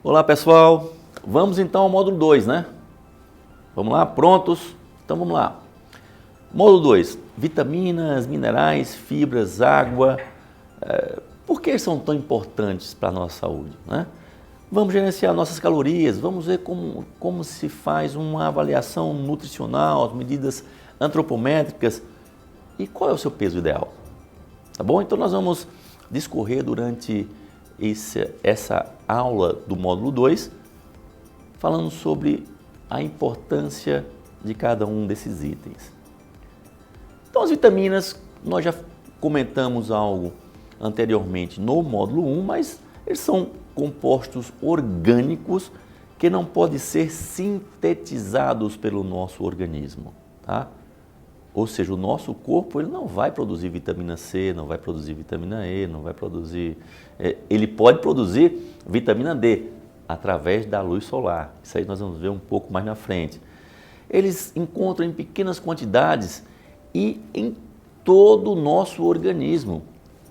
Olá pessoal, vamos então ao módulo 2, né? Vamos lá, prontos? Então vamos lá. Módulo 2, vitaminas, minerais, fibras, água. Por que são tão importantes para a nossa saúde, né? Vamos gerenciar nossas calorias, vamos ver como se faz uma avaliação nutricional, as medidas antropométricas e qual é o seu peso ideal, tá bom? Então nós vamos discorrer durante essa aula do módulo 2, falando sobre a importância de cada um desses itens. Então as vitaminas, nós já comentamos algo anteriormente no módulo 1, mas eles são compostos orgânicos que não podem ser sintetizados pelo nosso organismo, tá? Ou seja, o nosso corpo ele não vai produzir vitamina C, não vai produzir vitamina E, não vai produzir... ele pode produzir vitamina D através da luz solar. Isso aí nós vamos ver um pouco mais na frente. Eles encontram em pequenas quantidades e em todo o nosso organismo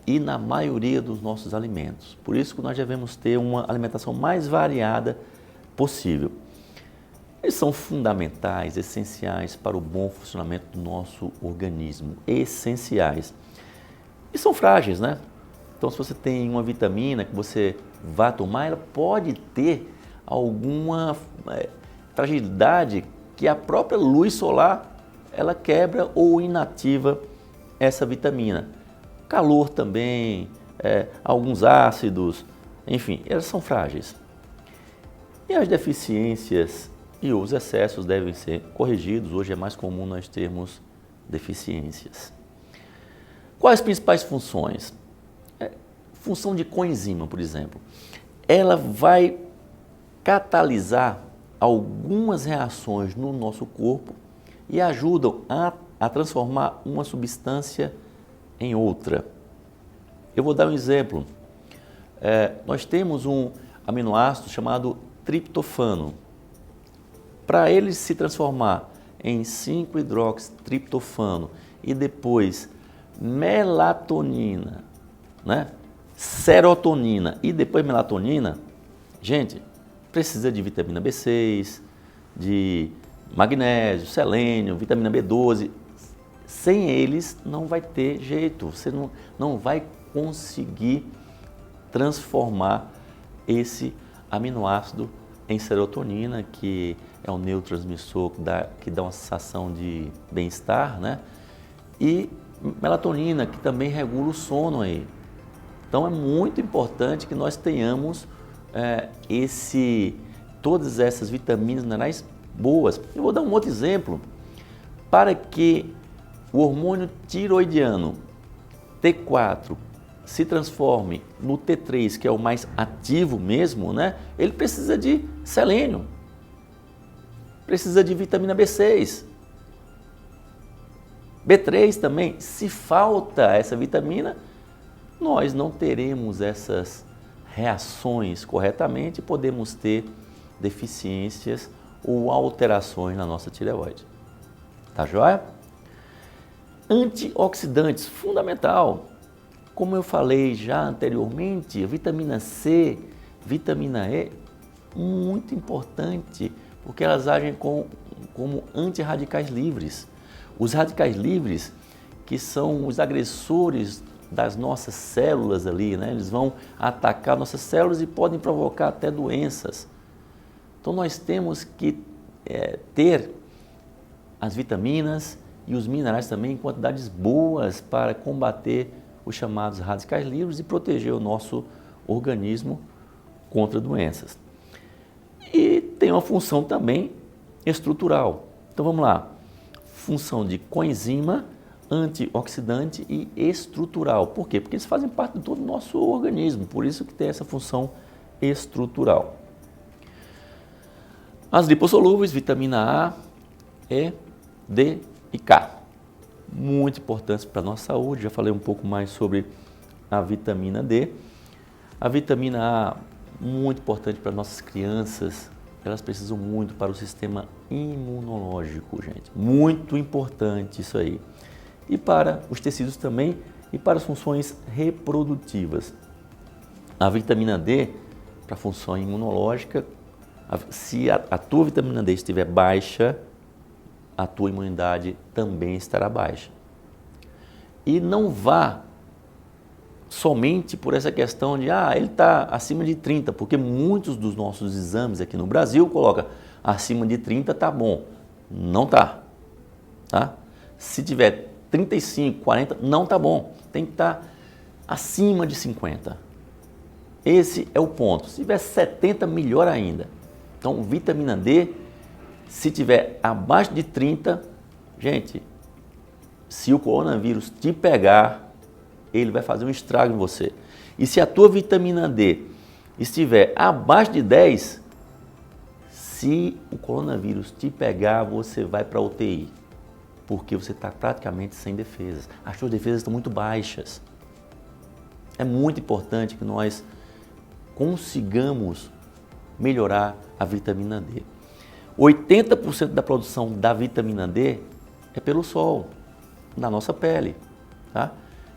e na maioria dos nossos alimentos. Por isso que nós devemos ter uma alimentação mais variada possível. Eles são fundamentais, essenciais para o bom funcionamento do nosso organismo, essenciais. E são frágeis, né? Então, se você tem uma vitamina que você vai tomar, ela pode ter alguma fragilidade que a própria luz solar, ela quebra ou inativa essa vitamina. Calor também, alguns ácidos, enfim, elas são frágeis. E as deficiências e os excessos devem ser corrigidos. Hoje é mais comum nós termos deficiências. Quais as principais funções? Função de coenzima, por exemplo. Ela vai catalisar algumas reações no nosso corpo e ajudam a transformar uma substância em outra. Eu vou dar um exemplo. Nós temos um aminoácido chamado triptofano. Para ele se transformar em 5-hidroxitriptofano e depois melatonina, né? Serotonina e depois melatonina, gente, precisa de vitamina B6, de magnésio, selênio, vitamina B12. Sem eles não vai ter jeito, você não vai conseguir transformar esse aminoácido em serotonina, que é um neurotransmissor que dá uma sensação de bem-estar, né? E melatonina, que também regula o sono aí. Então é muito importante que nós tenhamos todas essas vitaminas minerais boas. Eu vou dar um outro exemplo. Para que o hormônio tiroidiano T4 se transforme no T3, que é o mais ativo mesmo, né? Ele precisa de selênio, precisa de vitamina B6, B3 também. Se falta essa vitamina, nós não teremos essas reações corretamente e podemos ter deficiências ou alterações na nossa tireoide. Tá joia? Antioxidantes, fundamental. Como eu falei já anteriormente, a vitamina C, vitamina E, muito importante, porque elas agem como antirradicais livres. Os radicais livres, que são os agressores das nossas células ali, né? Eles vão atacar nossas células e podem provocar até doenças. Então nós temos que ter as vitaminas e os minerais também em quantidades boas para combater os chamados radicais livres e proteger o nosso organismo contra doenças. E tem uma função também estrutural. Então vamos lá, função de coenzima, antioxidante e estrutural. Por quê? Porque eles fazem parte de todo o nosso organismo, por isso que tem essa função estrutural. As lipossolúveis, vitamina A, E, D e K. Muito importantes para a nossa saúde. Já falei um pouco mais sobre a vitamina D. A vitamina A, muito importante para nossas crianças. Elas precisam muito para o sistema imunológico, gente. Muito importante isso aí. E para os tecidos também e para as funções reprodutivas. A vitamina D para a função imunológica. Se a tua vitamina D estiver baixa, a tua imunidade também estará baixa. E não vá somente por essa questão de, ele está acima de 30, porque muitos dos nossos exames aqui no Brasil colocam acima de 30 tá bom. Não tá. Se tiver 35, 40, não tá bom. Tem que estar acima de 50. Esse é o ponto. Se tiver 70, melhor ainda. Então, vitamina D, se tiver abaixo de 30, gente, se o coronavírus te pegar, ele vai fazer um estrago em você. E se a tua vitamina D estiver abaixo de 10, se o coronavírus te pegar, você vai para a UTI, porque você está praticamente sem defesas. As suas defesas estão muito baixas. É muito importante que nós consigamos melhorar a vitamina D. 80% da produção da vitamina D é pelo sol, na nossa pele.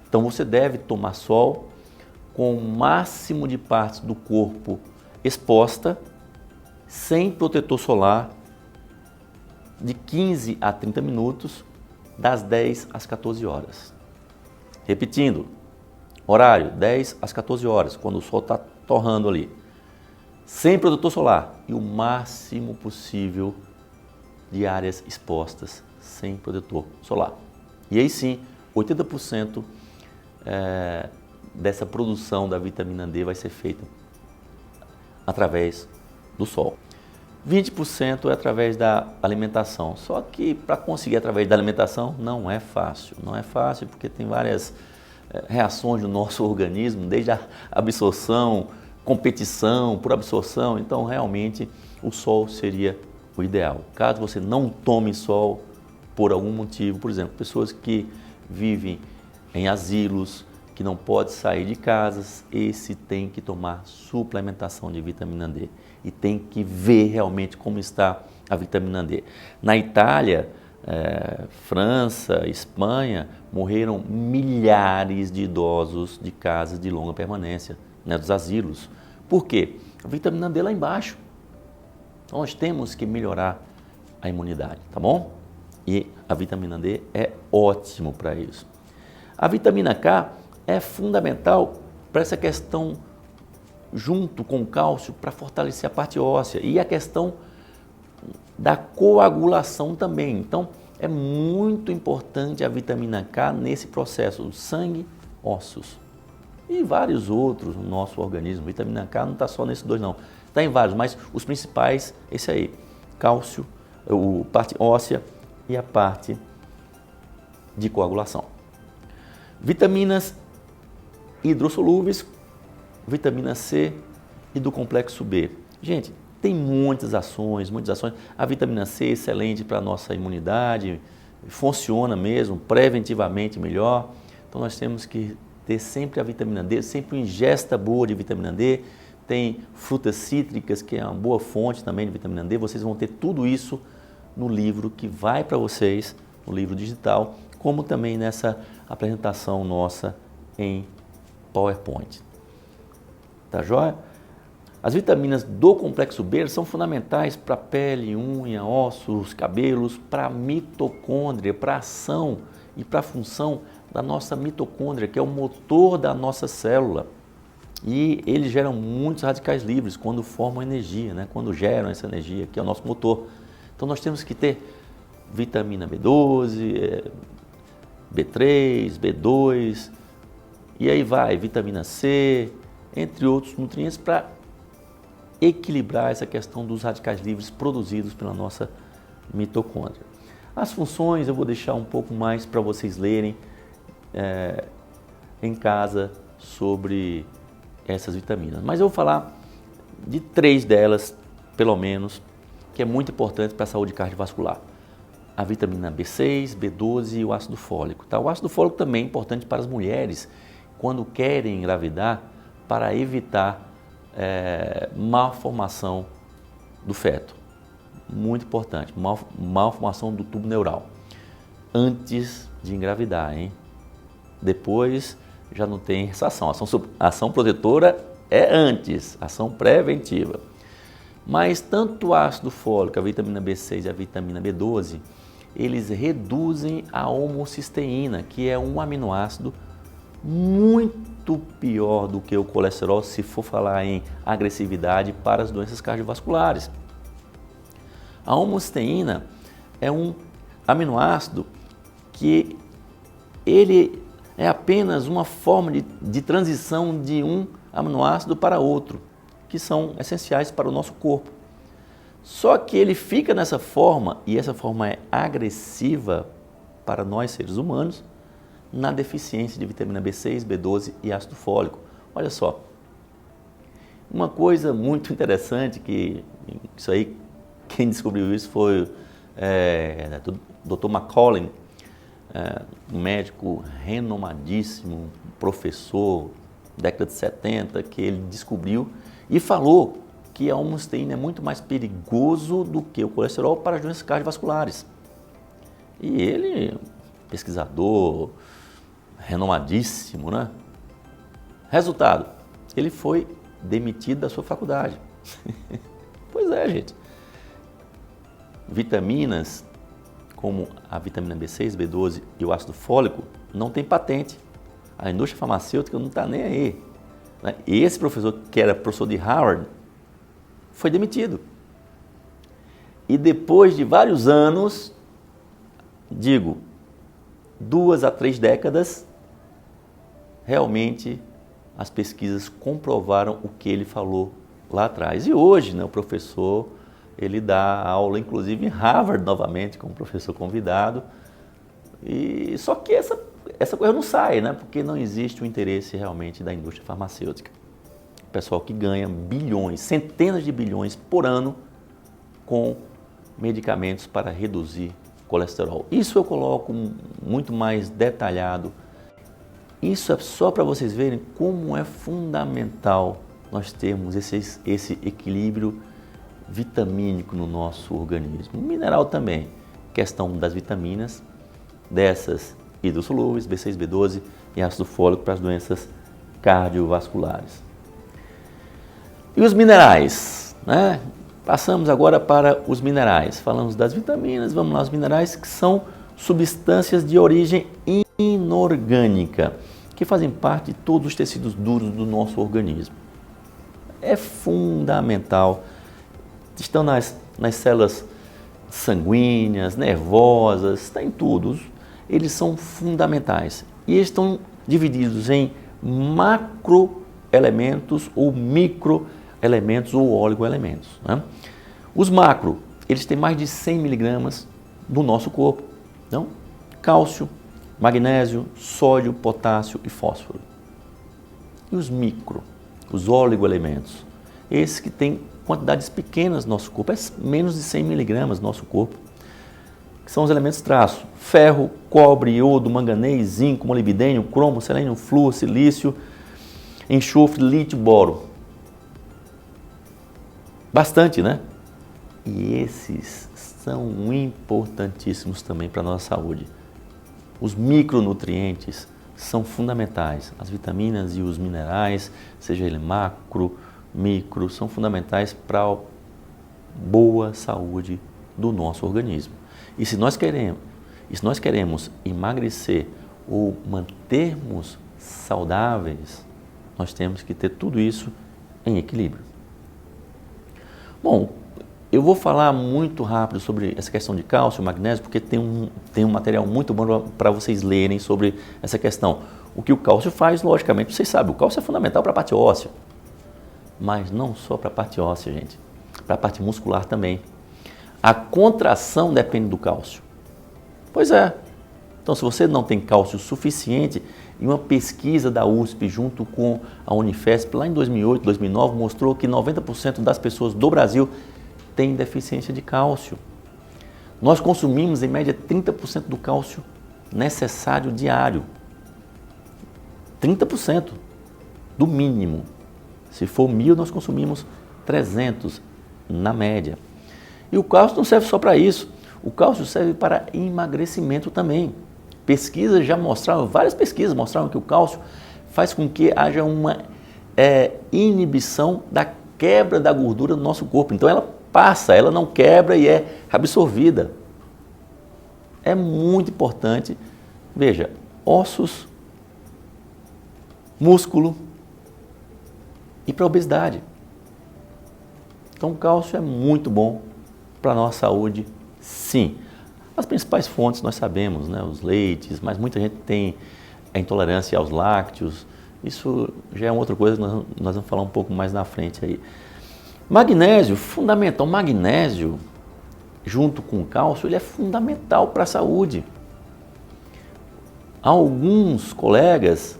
Então você deve tomar sol com o máximo de partes do corpo exposta, sem protetor solar, de 15 a 30 minutos, das 10 às 14 horas. Repetindo, horário 10 às 14 horas, quando o sol está torrando ali. Sem protetor solar e o máximo possível de áreas expostas sem protetor solar. E aí sim, 80% dessa produção da vitamina D vai ser feita através do sol. 20% é através da alimentação. Só que para conseguir através da alimentação não é fácil. Não é fácil porque tem várias reações do nosso organismo, desde a absorção, competição por absorção. Então realmente o sol seria o ideal. Caso você não tome sol por algum motivo, por exemplo, pessoas que vivem em asilos, que não podem sair de casas, esse tem que tomar suplementação de vitamina D e tem que ver realmente como está a vitamina D. Na Itália, França, Espanha, morreram milhares de idosos de casas de longa permanência, dos asilos. Por quê? A vitamina D lá embaixo. Então nós temos que melhorar a imunidade, tá bom? E a vitamina D é ótimo para isso. A vitamina K é fundamental para essa questão, junto com o cálcio, para fortalecer a parte óssea e a questão da coagulação também. Então, é muito importante a vitamina K nesse processo, o sangue, ossos e vários outros no nosso organismo. Vitamina K não está só nesses dois não, está em vários, mas os principais, esse aí, cálcio, a parte óssea e a parte de coagulação. Vitaminas hidrossolúveis, vitamina C e do complexo B. Gente, tem muitas ações. A vitamina C é excelente para a nossa imunidade, funciona mesmo, preventivamente melhor. Então nós temos que ter sempre a vitamina D, sempre uma ingesta boa de vitamina D. Tem frutas cítricas, que é uma boa fonte também de vitamina D. Vocês vão ter tudo isso no livro que vai para vocês, no livro digital, como também nessa apresentação nossa em PowerPoint. Tá joia? As vitaminas do complexo B são fundamentais para a pele, unha, ossos, cabelos, para a mitocôndria, para a ação e para a função da nossa mitocôndria, que é o motor da nossa célula. E eles geram muitos radicais livres quando formam energia, quando geram essa energia, que é o nosso motor. Então nós temos que ter vitamina B12, B3, B2, e aí vai, vitamina C, entre outros nutrientes para equilibrar essa questão dos radicais livres produzidos pela nossa mitocôndria. As funções eu vou deixar um pouco mais para vocês lerem em casa sobre essas vitaminas. Mas eu vou falar de 3 delas, pelo menos, que é muito importante para a saúde cardiovascular. A vitamina B6, B12 e o ácido fólico. Tá? O ácido fólico também é importante para as mulheres quando querem engravidar, para evitar malformação do feto. Muito importante, malformação do tubo neural. Antes de engravidar, hein? Depois já não tem essa ação. Ação protetora é antes, ação preventiva. Mas tanto o ácido fólico, a vitamina B6 e a vitamina B12, eles reduzem a homocisteína, que é um aminoácido muito pior do que o colesterol, se for falar em agressividade para as doenças cardiovasculares. A homocisteína é um aminoácido que ele é apenas uma forma de transição de um aminoácido para outro, que são essenciais para o nosso corpo. Só que ele fica nessa forma, e essa forma é agressiva para nós seres humanos, na deficiência de vitamina B6, B12 e ácido fólico. Olha só, uma coisa muito interessante, que isso aí, quem descobriu isso foi o Dr. Macaulay, um médico renomadíssimo, professor, década de 70, que ele descobriu e falou que a homocisteína é muito mais perigoso do que o colesterol para as doenças cardiovasculares. E ele, pesquisador renomadíssimo, né? Resultado, ele foi demitido da sua faculdade. Pois é, gente. Vitaminas como a vitamina B6, B12 e o ácido fólico não tem patente. A indústria farmacêutica não está nem aí. E esse professor, que era professor de Harvard, foi demitido. E depois de vários anos, 2 a 3 décadas, realmente as pesquisas comprovaram o que ele falou lá atrás. E hoje, o professor, ele dá aula, inclusive, em Harvard novamente, como professor convidado. E só que essa coisa não sai, porque não existe o interesse realmente da indústria farmacêutica. O pessoal que ganha bilhões, centenas de bilhões por ano com medicamentos para reduzir colesterol. Isso eu coloco muito mais detalhado. Isso é só para vocês verem como é fundamental nós termos esse equilíbrio vitamínico no nosso organismo. O mineral também, questão das vitaminas, dessas hidrossolúveis, B6, B12 e ácido fólico para as doenças cardiovasculares. E os minerais, Passamos agora para os minerais. Falamos das vitaminas, vamos lá, os minerais, que são substâncias de origem inorgânica, que fazem parte de todos os tecidos duros do nosso organismo. É fundamental, estão nas células sanguíneas, nervosas, está em tudo. Eles são fundamentais e estão divididos em macroelementos ou microelementos ou oligoelementos. Os macro, eles têm mais de 100 miligramas no nosso corpo. Então, cálcio, magnésio, sódio, potássio e fósforo. E os micro, os oligoelementos, esses que têm quantidades pequenas no nosso corpo, é menos de 100 miligramas no nosso corpo, que são os elementos traço: ferro, cobre, iodo, manganês, zinco, molibdênio, cromo, selênio, flúor, silício, enxofre, lítio, boro. Bastante, E esses são importantíssimos também para a nossa saúde. Os micronutrientes são fundamentais. As vitaminas e os minerais, seja ele macro, micro, são fundamentais para a boa saúde do nosso organismo. E se nós queremos emagrecer ou mantermos saudáveis, nós temos que ter tudo isso em equilíbrio. Bom, eu vou falar muito rápido sobre essa questão de cálcio e magnésio, porque tem um material muito bom para vocês lerem sobre essa questão. O que o cálcio faz, logicamente, vocês sabem, o cálcio é fundamental para a parte óssea. Mas não só para a parte óssea, gente, para a parte muscular também. A contração depende do cálcio. Pois é. Então, se você não tem cálcio suficiente, e uma pesquisa da USP junto com a Unifesp, lá em 2008, 2009, mostrou que 90% das pessoas do Brasil têm deficiência de cálcio. Nós consumimos, em média, 30% do cálcio necessário diário. 30% do mínimo. Se for 1.000, nós consumimos 300 na média. E o cálcio não serve só para isso. O cálcio serve para emagrecimento também. Pesquisas já mostraram, várias pesquisas mostraram que o cálcio faz com que haja uma é inibição da quebra da gordura do nosso corpo. Então ela passa, ela não quebra e é absorvida. É muito importante. Veja, ossos, músculo e para a obesidade. Então o cálcio é muito bom para a nossa saúde, sim. As principais fontes nós sabemos, né, os leites, mas muita gente tem a intolerância aos lácteos. Isso já é outra coisa, nós vamos falar um pouco mais na frente aí. Magnésio, fundamental. O magnésio, junto com o cálcio, ele é fundamental para a saúde. Alguns colegas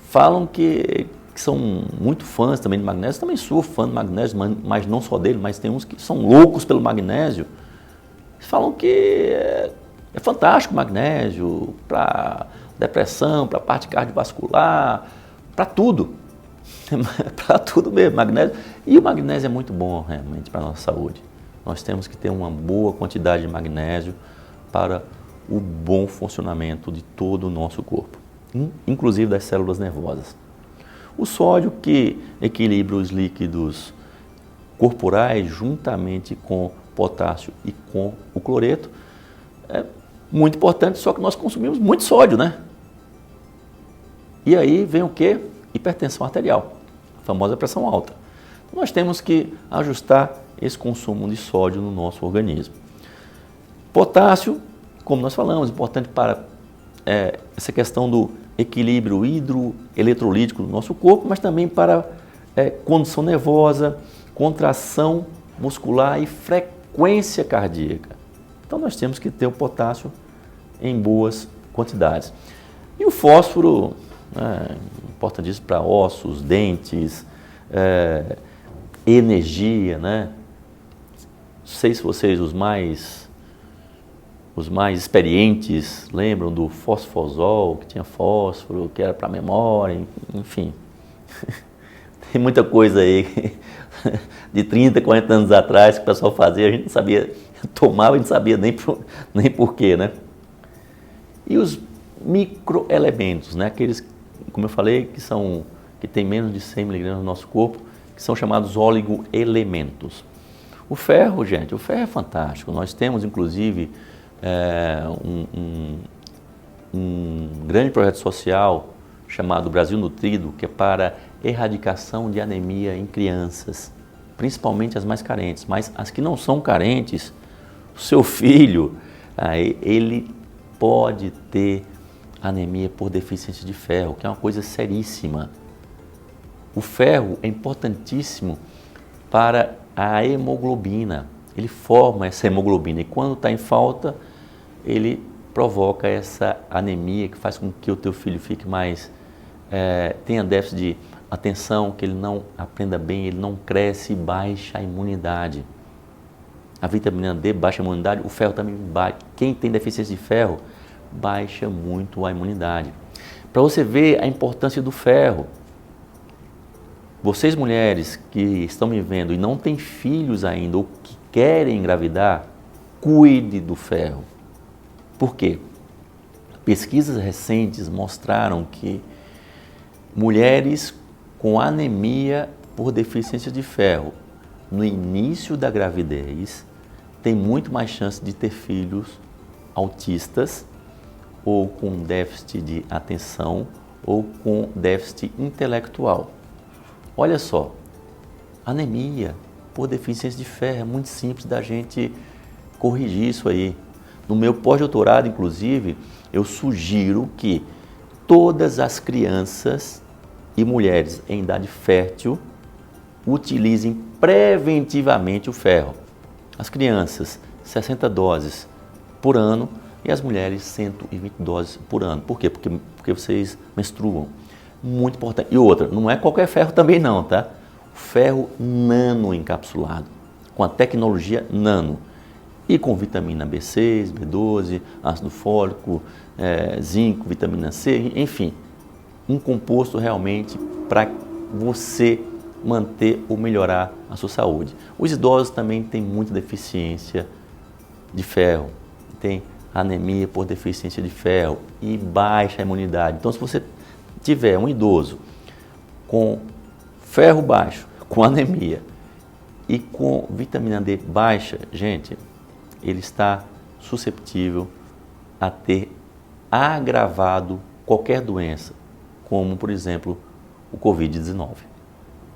falam que são muito fãs também de magnésio. Eu também sou fã de magnésio, mas não só dele, mas tem uns que são loucos pelo magnésio. Eles falam que é fantástico o magnésio para depressão, para a parte cardiovascular, para tudo. Para tudo mesmo, magnésio. E o magnésio é muito bom realmente para a nossa saúde. Nós temos que ter uma boa quantidade de magnésio para o bom funcionamento de todo o nosso corpo, inclusive das células nervosas. O sódio, que equilibra os líquidos corporais juntamente com potássio e com o cloreto, é muito importante, só que nós consumimos muito sódio, né? E aí vem o quê? Hipertensão arterial, a famosa pressão alta. Nós temos que ajustar esse consumo de sódio no nosso organismo. Potássio, como nós falamos, importante para essa questão do equilíbrio hidroeletrolítico do nosso corpo, mas também para condução nervosa, contração muscular e frequência cardíaca. Então nós temos que ter o potássio em boas quantidades. E o fósforo, importantíssimo para ossos, dentes, energia, né? Não sei se vocês, os mais experientes, lembram do fosfosol, que tinha fósforo, que era para memória, enfim. Tem muita coisa aí de 30, 40 anos atrás que o pessoal fazia, a gente não sabia, tomava, a gente não sabia nem porquê, né? E os microelementos, né? Aqueles, como eu falei, que tem menos de 100 miligramas no nosso corpo, que são chamados oligoelementos. O ferro, gente, o ferro é fantástico. Nós temos, inclusive, um grande projeto social chamado Brasil Nutrido, que é para erradicação de anemia em crianças, principalmente as mais carentes. Mas as que não são carentes, o seu filho, ele pode ter anemia por deficiência de ferro, que é uma coisa seríssima. O ferro é importantíssimo para a hemoglobina. Ele forma essa hemoglobina e quando está em falta, ele provoca essa anemia que faz com que o teu filho fique mais, tenha déficit de atenção, que ele não aprenda bem, ele não cresce e baixa a imunidade. A vitamina D baixa a imunidade, o ferro também baixa. Quem tem deficiência de ferro, baixa muito a imunidade. Para você ver a importância do ferro, vocês mulheres que estão me vendo e não têm filhos ainda ou que querem engravidar, cuide do ferro. Por quê? Pesquisas recentes mostraram que mulheres com anemia por deficiência de ferro no início da gravidez têm muito mais chance de ter filhos autistas ou com déficit de atenção ou com déficit intelectual. Olha só, anemia por deficiência de ferro é muito simples da gente corrigir isso aí. No meu pós-doutorado, inclusive, eu sugiro que todas as crianças e mulheres em idade fértil utilizem preventivamente o ferro. As crianças, 60 doses por ano e as mulheres, 120 doses por ano. Por quê? Porque vocês menstruam. Muito importante. E outra, não é qualquer ferro também não, tá? Ferro nano encapsulado, com a tecnologia nano. E com vitamina B6, B12, ácido fólico, zinco, vitamina C, enfim. Um composto realmente para você manter ou melhorar a sua saúde. Os idosos também têm muita deficiência de ferro, tem anemia por deficiência de ferro e baixa imunidade. Então, se você tiver um idoso com ferro baixo, com anemia e com vitamina D baixa, gente, ele está susceptível a ter agravado qualquer doença, como, por exemplo, o Covid-19.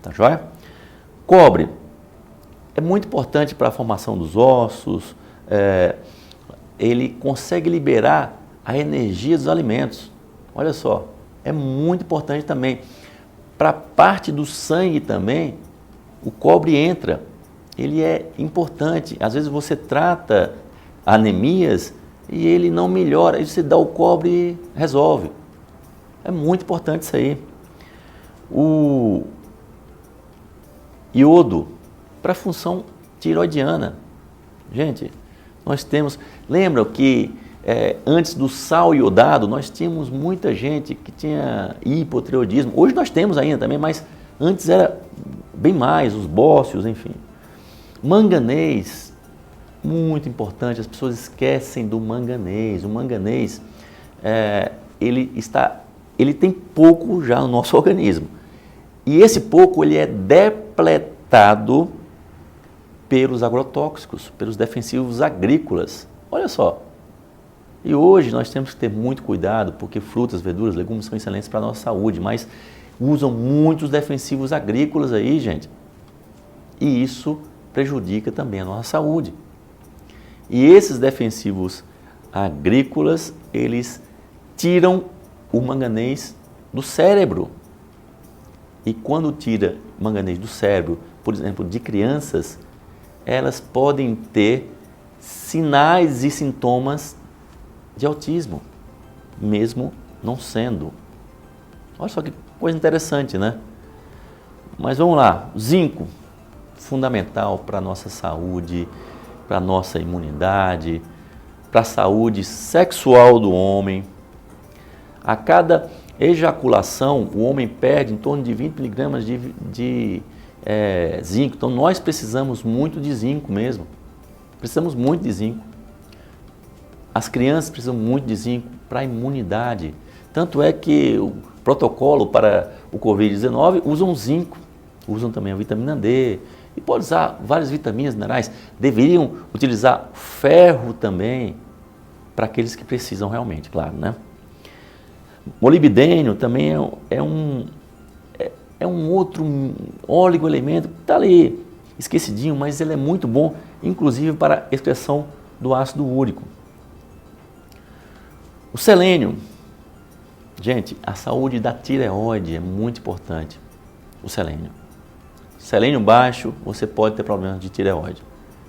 Tá joia? Cobre é muito importante para a formação dos ossos, ele consegue liberar a energia dos alimentos. Olha só, é muito importante também. Para a parte do sangue também, o cobre entra. Ele é importante. Às vezes você trata anemias e ele não melhora. Aí você dá o cobre e resolve. É muito importante isso aí. O iodo para a função tiroidiana. Gente, nós temos... Lembram que antes do sal iodado, nós tínhamos muita gente que tinha hipotireoidismo. Hoje nós temos ainda também, mas antes era bem mais, os bócios, enfim. Manganês, muito importante, as pessoas esquecem do manganês. O manganês, ele tem pouco já no nosso organismo. E esse pouco, ele é depletado pelos agrotóxicos, pelos defensivos agrícolas. Olha só. E hoje nós temos que ter muito cuidado, porque frutas, verduras, legumes são excelentes para a nossa saúde, mas usam muitos defensivos agrícolas aí, gente. E isso prejudica também a nossa saúde. E esses defensivos agrícolas, eles tiram o manganês do cérebro. E quando tira manganês do cérebro, por exemplo, de crianças, elas podem ter sinais e sintomas de autismo, mesmo não sendo. Olha só que coisa interessante, né? Mas vamos lá, zinco, fundamental para a nossa saúde, para a nossa imunidade, para a saúde sexual do homem. A cada ejaculação, o homem perde em torno de 20 miligramas de zinco. Então, nós precisamos muito de zinco mesmo. Precisamos muito de zinco. As crianças precisam muito de zinco para a imunidade. Tanto é que o protocolo para o Covid-19 usam zinco, usam também a vitamina D, e pode usar várias vitaminas, minerais. Deveriam utilizar ferro também, para aqueles que precisam realmente, claro, né? Molibdênio também é um outro oligoelemento que está ali esquecidinho, mas ele é muito bom, inclusive para a excreção do ácido úrico. O selênio, gente, a saúde da tireoide é muito importante. O selênio. Selênio baixo, você pode ter problemas de tireoide.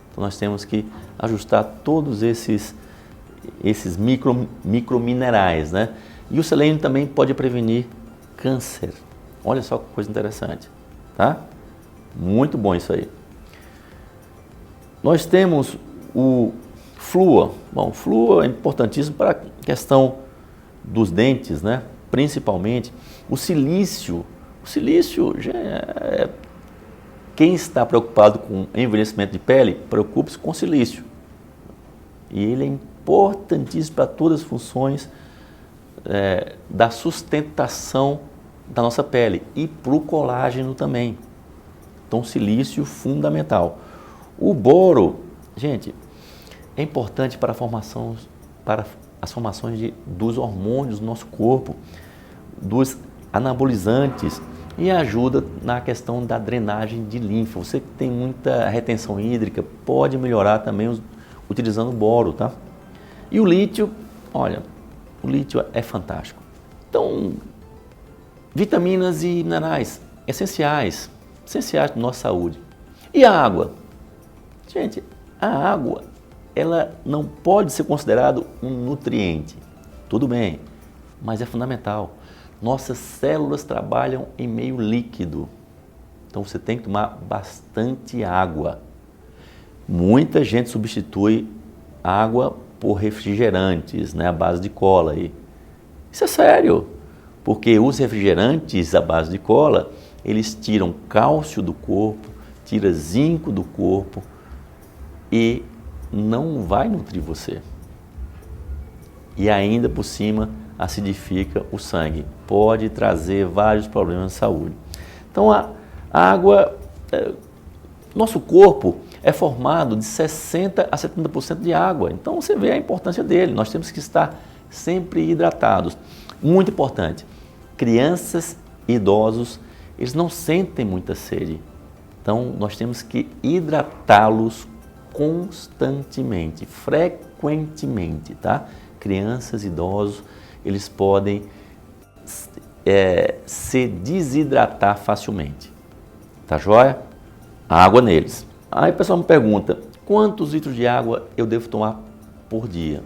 Então nós temos que ajustar todos esses microminerais, né? E o selênio também pode prevenir câncer. Olha só que coisa interessante, tá? Muito bom isso aí. Nós temos o flúor. Bom, o flúor é importantíssimo para a questão dos dentes, né? Principalmente o silício. O silício, quem está preocupado com envelhecimento de pele, preocupe-se com o silício. E ele é importantíssimo para todas as funções da sustentação da nossa pele e para o colágeno também. Então, silício fundamental. O boro, gente, é importante para as formações dos hormônios do nosso corpo, dos anabolizantes, e ajuda na questão da drenagem de linfa. Você que tem muita retenção hídrica, pode melhorar também utilizando o boro, tá? E o lítio, olha, o lítio é fantástico. Então, vitaminas e minerais essenciais para a nossa saúde. E a água? Gente, a água, ela não pode ser considerada um nutriente. Tudo bem, mas é fundamental. Nossas células trabalham em meio líquido. Então você tem que tomar bastante água. Muita gente substitui água por refrigerantes, né, à base de cola. Isso é sério, porque os refrigerantes à base de cola, eles tiram cálcio do corpo, tiram zinco do corpo e não vai nutrir você. E ainda por cima acidifica o sangue. Pode trazer vários problemas de saúde. Então A água, nosso corpo é formado de 60% a 70% de água, então você vê a importância dele, nós temos que estar sempre hidratados. Muito importante, crianças e idosos, eles não sentem muita sede, então nós temos que hidratá-los constantemente, frequentemente, tá? Crianças, idosos, eles podem se desidratar facilmente, tá joia? A água neles. Aí o pessoal me pergunta, quantos litros de água eu devo tomar por dia?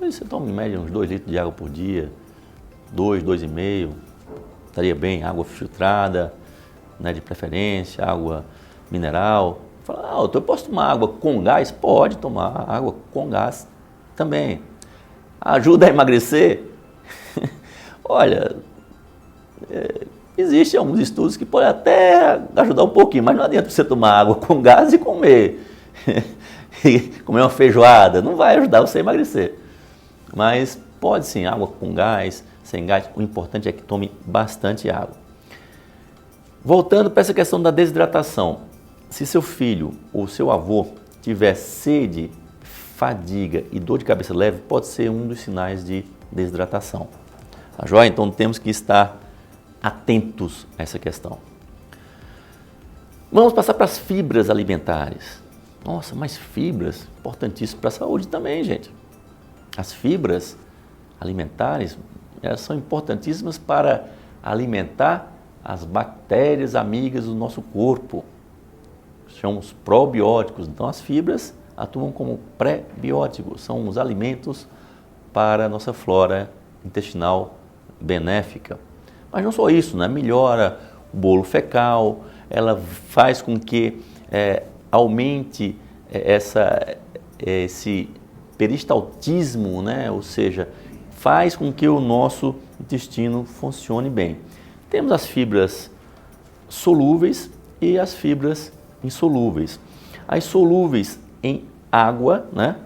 Você toma em média uns 2 litros de água por dia, 2,5, estaria bem, água filtrada, né, de preferência, água mineral. Fala, eu posso tomar água com gás? Pode tomar água com gás também. Ajuda a emagrecer? Olha, existem alguns estudos que podem até ajudar um pouquinho, mas não adianta você tomar água com gás e comer uma feijoada, não vai ajudar você a emagrecer. Mas pode sim, água com gás, sem gás, o importante é que tome bastante água. Voltando para essa questão da desidratação, se seu filho ou seu avô tiver sede, fadiga e dor de cabeça leve, pode ser um dos sinais de desidratação. Tá joia? Então temos que estar atentos a essa questão. Vamos passar para as fibras alimentares. Nossa, mas fibras, importantíssimo para a saúde também, gente. As fibras alimentares, elas são importantíssimas para alimentar as bactérias amigas do nosso corpo. São os probióticos. Então as fibras atuam como pré-bióticos, são os alimentos para a nossa flora intestinal benéfica. Mas não só isso, né? Melhora o bolo fecal, ela faz com que aumente esse peristaltismo, né? Ou seja, faz com que o nosso intestino funcione bem. Temos as fibras solúveis e as fibras insolúveis. As solúveis em água, né?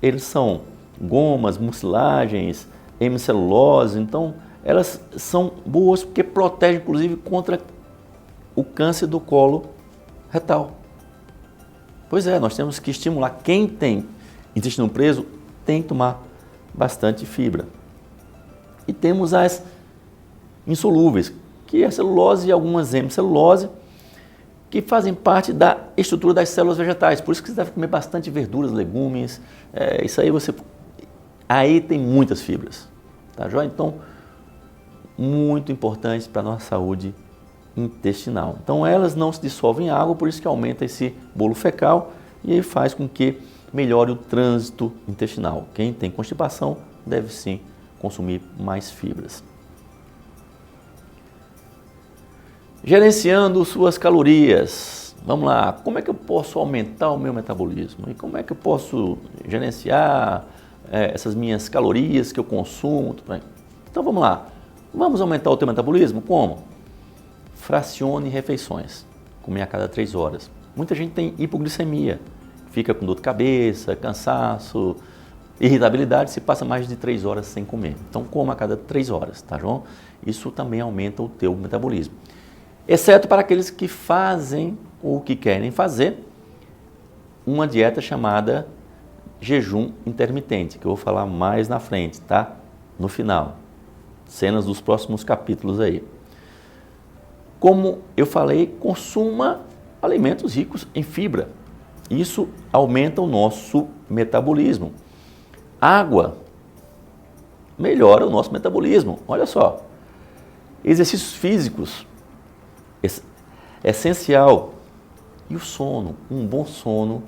Eles são gomas, mucilagens, hemicelulose, então elas são boas porque protegem inclusive contra o câncer do colo retal. Pois é, nós temos que estimular. Quem tem intestino preso tem que tomar bastante fibra. E temos as insolúveis, que é a celulose e algumas hemicelulose, que fazem parte da estrutura das células vegetais. Por isso que você deve comer bastante verduras, legumes. Isso aí aí tem muitas fibras, tá joia? Então, muito importante para a nossa saúde intestinal. Então, elas não se dissolvem em água, por isso que aumenta esse bolo fecal e aí faz com que melhore o trânsito intestinal. Quem tem constipação deve sim consumir mais fibras. Gerenciando suas calorias. Vamos lá, como é que eu posso aumentar o meu metabolismo? E como é que eu posso gerenciar essas minhas calorias que eu consumo? Então vamos lá, vamos aumentar o teu metabolismo? Como? Fracione refeições, comer a cada 3 horas. Muita gente tem hipoglicemia, fica com dor de cabeça, cansaço, irritabilidade se passa mais de 3 horas sem comer. Então coma a cada 3 horas, tá, João? Isso também aumenta o teu metabolismo. Exceto para aqueles que fazem ou que querem fazer uma dieta chamada jejum intermitente, que eu vou falar mais na frente, tá? No final, cenas dos próximos capítulos aí. Como eu falei, consuma alimentos ricos em fibra. Isso aumenta o nosso metabolismo. Água melhora o nosso metabolismo. Olha só, exercícios físicos, essencial. E o sono, um bom sono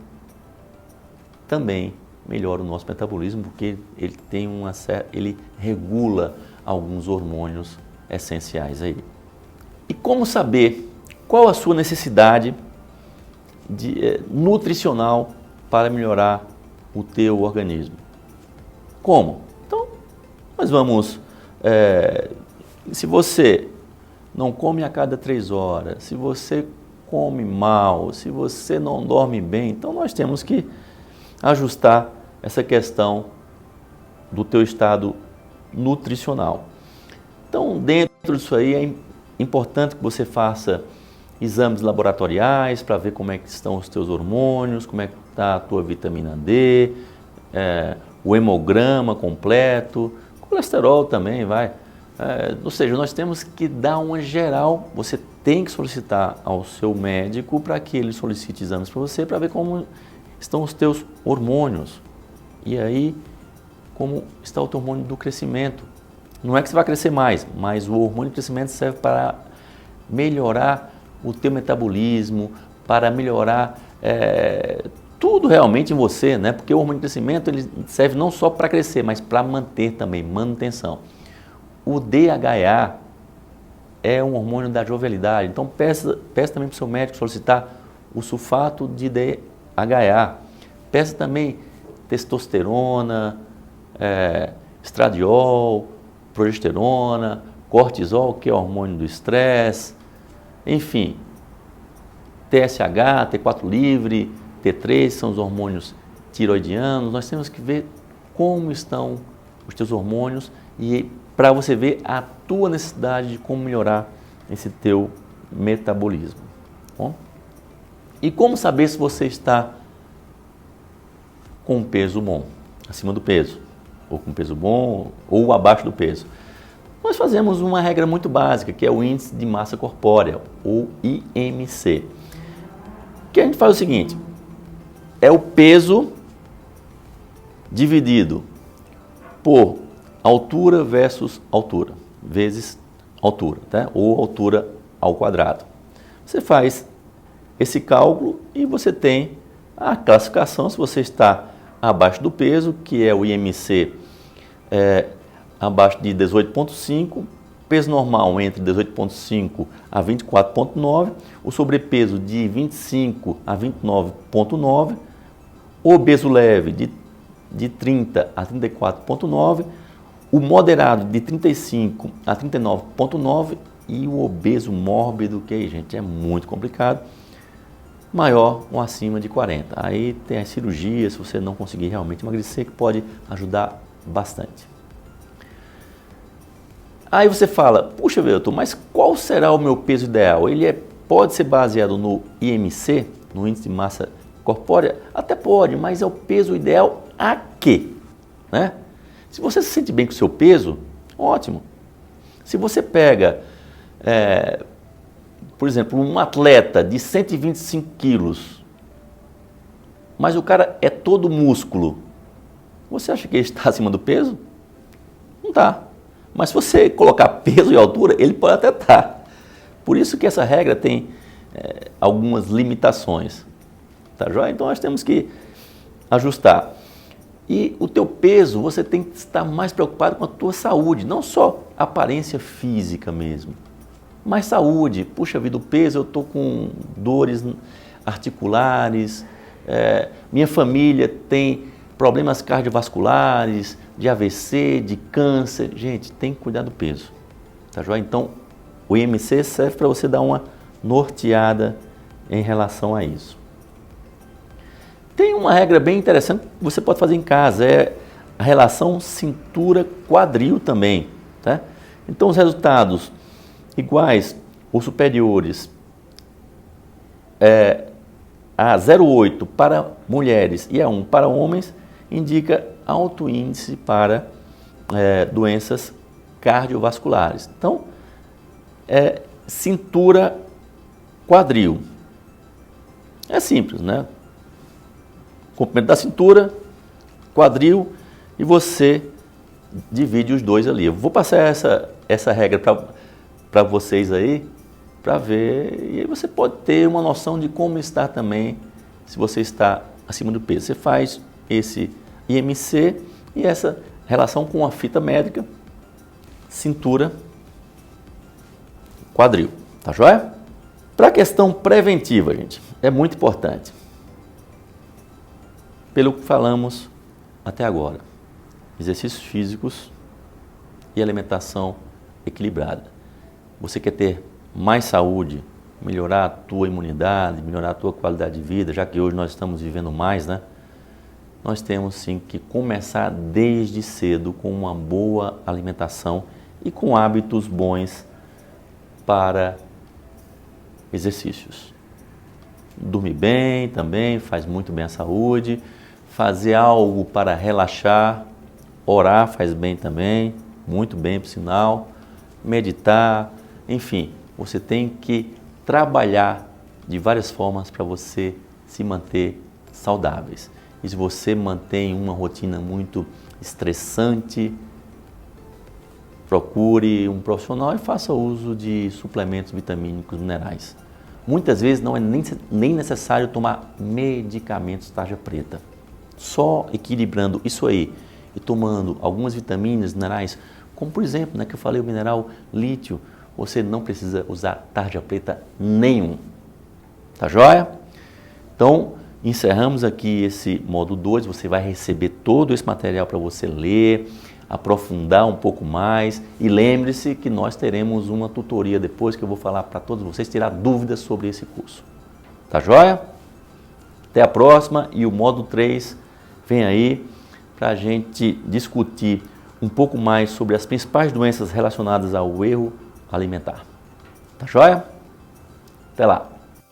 também melhora o nosso metabolismo, porque ele regula alguns hormônios essenciais aí. E como saber qual a sua necessidade nutricional para melhorar o teu organismo? Como? Então, nós vamos, se você não come a cada 3 horas, se você come mal, se você não dorme bem, então nós temos que ajustar essa questão do teu estado nutricional. Então, dentro disso aí, é importante que você faça exames laboratoriais para ver como é que estão os teus hormônios, como é que está a tua vitamina D, o hemograma completo, colesterol também vai. Ou seja, nós temos que dar uma geral, você tem que solicitar ao seu médico para que ele solicite exames para você, para ver como estão os teus hormônios. E aí, como está o teu hormônio do crescimento. Não é que você vai crescer mais, mas o hormônio do crescimento serve para melhorar o teu metabolismo, para melhorar tudo realmente em você, né? Porque o hormônio de crescimento ele serve não só para crescer, mas para manter também, manutenção. O DHA é um hormônio da jovialidade, então peça também para o seu médico solicitar o sulfato de DHA. Peça também testosterona, estradiol, progesterona, cortisol, que é o hormônio do estresse, enfim, TSH, T4 livre, T3 são os hormônios tiroidianos. Nós temos que ver como estão os teus hormônios e para você ver a tua necessidade de como melhorar esse teu metabolismo. Bom? E como saber se você está com um peso bom, acima do peso, ou com peso bom, ou abaixo do peso? Nós fazemos uma regra muito básica, que é o índice de massa corpórea, ou IMC. Que a gente faz o seguinte, é o peso dividido por altura versus altura, vezes altura, tá? Ou altura ao quadrado. Você faz esse cálculo e você tem a classificação, se você está abaixo do peso, que é o IMC abaixo de 18,5, peso normal entre 18,5 a 24,9, o sobrepeso de 25 a 29,9, obeso leve de 30 a 34,9, o moderado de 35 a 39,9 e o obeso mórbido, que aí, gente, é muito complicado, maior ou acima de 40. Aí tem as cirurgias, se você não conseguir realmente emagrecer, que pode ajudar bastante. Aí você fala, puxa, Velton, mas qual será o meu peso ideal? Ele pode ser baseado no IMC, no índice de massa corpórea? Até pode, mas é o peso ideal a quê? Né? Se você se sente bem com o seu peso, ótimo. Se você pega, por exemplo, um atleta de 125 quilos, mas o cara é todo músculo, você acha que ele está acima do peso? Não está. Mas se você colocar peso e altura, ele pode até estar. Por isso que essa regra tem algumas limitações. Tá joia? Então nós temos que ajustar. E o teu peso, você tem que estar mais preocupado com a tua saúde, não só aparência física mesmo, mas saúde. Puxa vida, o peso, eu estou com dores articulares, minha família tem problemas cardiovasculares, de AVC, de câncer. Gente, tem que cuidar do peso. Tá joia? Então, o IMC serve para você dar uma norteada em relação a isso. Tem uma regra bem interessante que você pode fazer em casa, é a relação cintura-quadril também. Tá? Então, os resultados iguais ou superiores a 0,8 para mulheres e a 1 para homens indica alto índice para doenças cardiovasculares. Então, cintura-quadril. É simples, né? Comprimento da cintura, quadril, e você divide os dois ali. Eu vou passar essa regra para vocês aí, para ver, e aí você pode ter uma noção de como está também, se você está acima do peso. Você faz esse IMC e essa relação com a fita métrica, cintura, quadril. Tá joia? Para a questão preventiva, gente, é muito importante. Pelo que falamos até agora, exercícios físicos e alimentação equilibrada. Você quer ter mais saúde, melhorar a tua imunidade, melhorar a tua qualidade de vida, já que hoje nós estamos vivendo mais, né? Nós temos sim que começar desde cedo com uma boa alimentação e com hábitos bons para exercícios. Dormir bem também, faz muito bem à saúde. Fazer algo para relaxar, orar faz bem também, muito bem por sinal. Meditar, enfim, você tem que trabalhar de várias formas para você se manter saudáveis. E se você mantém uma rotina muito estressante, procure um profissional e faça uso de suplementos vitamínicos minerais. Muitas vezes não é nem necessário tomar medicamentos tarja preta. Só equilibrando isso aí e tomando algumas vitaminas minerais, como por exemplo, que eu falei, o mineral lítio, você não precisa usar tarja preta nenhum. Tá joia? Então, encerramos aqui esse módulo 2, você vai receber todo esse material para você ler, aprofundar um pouco mais e lembre-se que nós teremos uma tutoria depois que eu vou falar para todos vocês, tirar dúvidas sobre esse curso. Tá joia? Até a próxima e o módulo 3 vem aí para a gente discutir um pouco mais sobre as principais doenças relacionadas ao erro alimentar. Tá joia? Até lá!